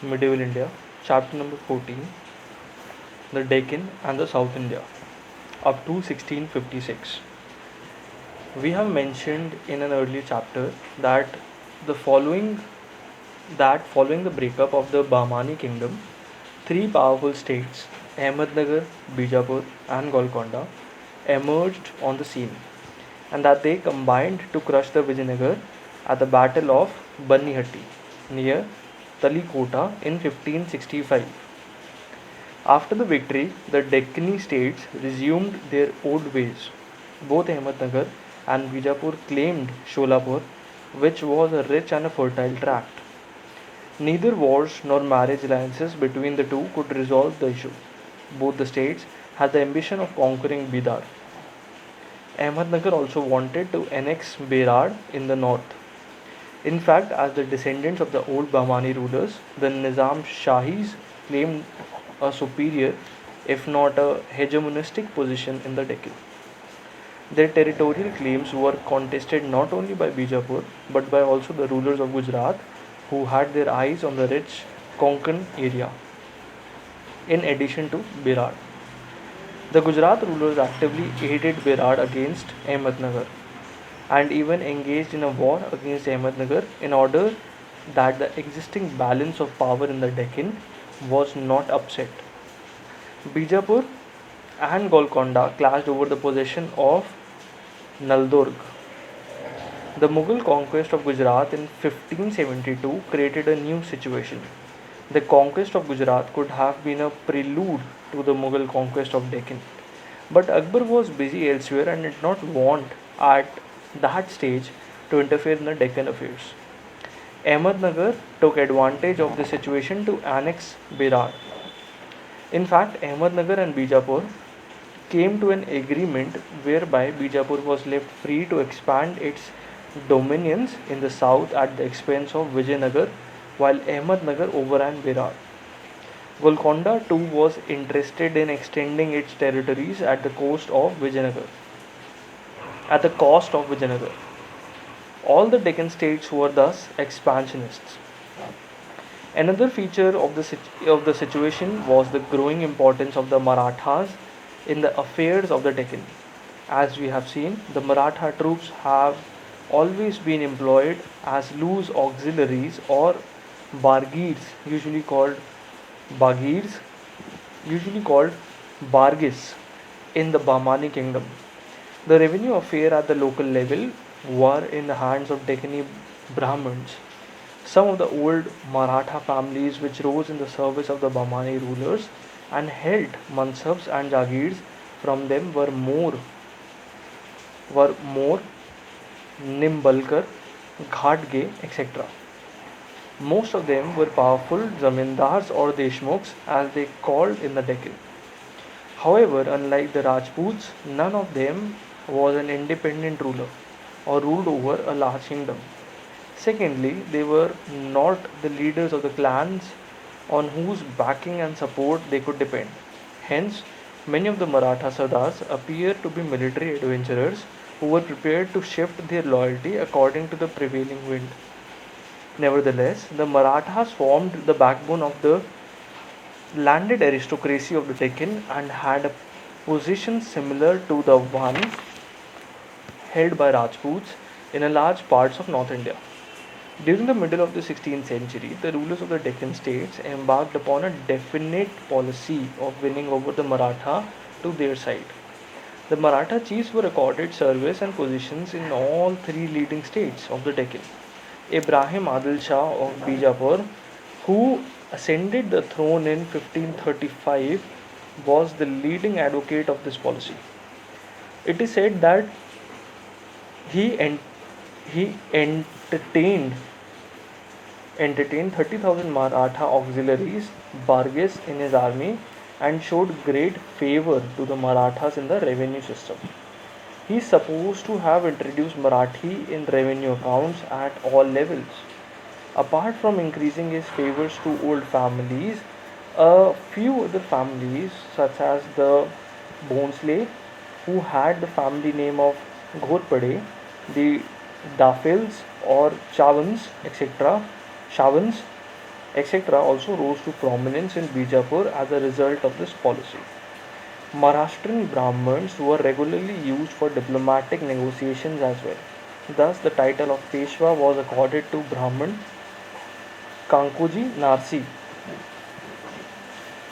Medieval India, chapter number 14, the Deccan and the South India, up to 1656. We have mentioned in an earlier chapter that the following following the breakup of the Bahmani kingdom, three powerful states, Ahmednagar, Bijapur, and Golconda, emerged on the scene, and that they combined to crush the Vijayanagar at the Battle of Banihatti near Talikota in 1565. After the victory, the Deccani states resumed their old ways. Both Ahmednagar and Bijapur claimed Sholapur, which was a rich and a fertile tract. Neither wars nor marriage alliances between the two could resolve the issue. Both the states had the ambition of conquering Bidar. Ahmednagar also wanted to annex Berar in the north. In fact, as the descendants of the old Bahmani rulers, the Nizam Shahis claimed a superior, if not a hegemonistic position in the Deccan. Their territorial claims were contested not only by Bijapur but by also the rulers of Gujarat, who had their eyes on the rich Konkan area, in addition to Berar. The Gujarat rulers actively aided Berar against Ahmednagar and even engaged in a war against Ahmednagar in order that the existing balance of power in the Deccan was not upset. Bijapur and Golconda clashed over the possession of Naldorg. The Mughal conquest of Gujarat in 1572 created a new situation. The conquest of Gujarat could have been a prelude to the Mughal conquest of Deccan. But Akbar was busy elsewhere and did not want at that stage to interfere in the Deccan affairs. Ahmednagar took advantage of the situation to annex Berar. In fact, Ahmednagar and Bijapur came to an agreement whereby Bijapur was left free to expand its dominions in the south at the expense of Vijayanagar, while Ahmednagar overran Berar. Golconda too was interested in extending its territories at the coast of Vijayanagar. At the cost of Vijayanagar. All the Deccan states were thus expansionists. Another feature of the situation was the growing importance of the Marathas in the affairs of the Deccan. As we have seen, the Maratha troops have always been employed as loose auxiliaries or bargirs, Bagirs, usually called Bargis, in the Bahmani kingdom. The revenue affair at the local level were in the hands of Deccani Brahmins. Some of the old Maratha families which rose in the service of the Bahmani rulers and held mansabs and jagirs from them were more Nimbalkar, Ghatge, etc. Most of them were powerful zamindars or deshmukhs as they called in the Deccan. However, unlike the Rajputs, none of them was an independent ruler or ruled over a large kingdom. Secondly, they were not the leaders of the clans on whose backing and support they could depend. Hence, many of the Maratha Sardars appear to be military adventurers who were prepared to shift their loyalty according to the prevailing wind. Nevertheless, the Marathas formed the backbone of the landed aristocracy of the Deccan and had a position similar to the one held by Rajputs in a large parts of North India. During the middle of the 16th century, the rulers of the Deccan states embarked upon a definite policy of winning over the Maratha to their side. The Maratha chiefs were accorded service and positions in all three leading states of the Deccan. Ibrahim Adil Shah of Bijapur, who ascended the throne in 1535, was the leading advocate of this policy. It is said that he, en- he entertained 30,000 Maratha auxiliaries, Barges, in his army and showed great favor to the Marathas in the revenue system. He is supposed to have introduced Marathi in revenue accounts at all levels. Apart from increasing his favors to old families, a few other families, such as the Bhonsle, who had the family name of Ghorpade, the Dafils or Chavans, etc., Shavans, etc., also rose to prominence in Bijapur as a result of this policy. Maharashtrian Brahmins were regularly used for diplomatic negotiations as well. Thus, the title of Peshwa was accorded to Brahmin Kankoji Narsi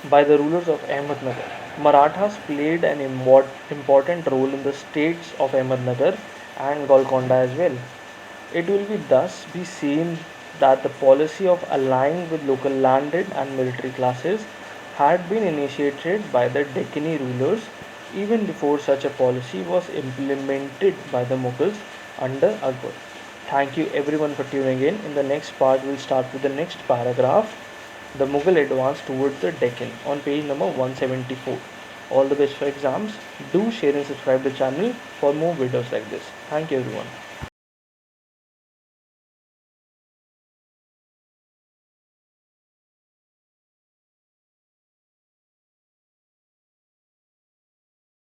by the rulers of Ahmednagar. Marathas played an important role in the states of Ahmednagar and Golconda as well. It will be thus be seen that the policy of allying with local landed and military classes had been initiated by the Deccani rulers even before such a policy was implemented by the Mughals under Akbar. Thank you everyone for tuning in. In the next part, we'll start with the next paragraph, the Mughal advance towards the Deccan, on page number 174. All the best for exams. Do share and subscribe the channel for more videos like this. Thank you everyone.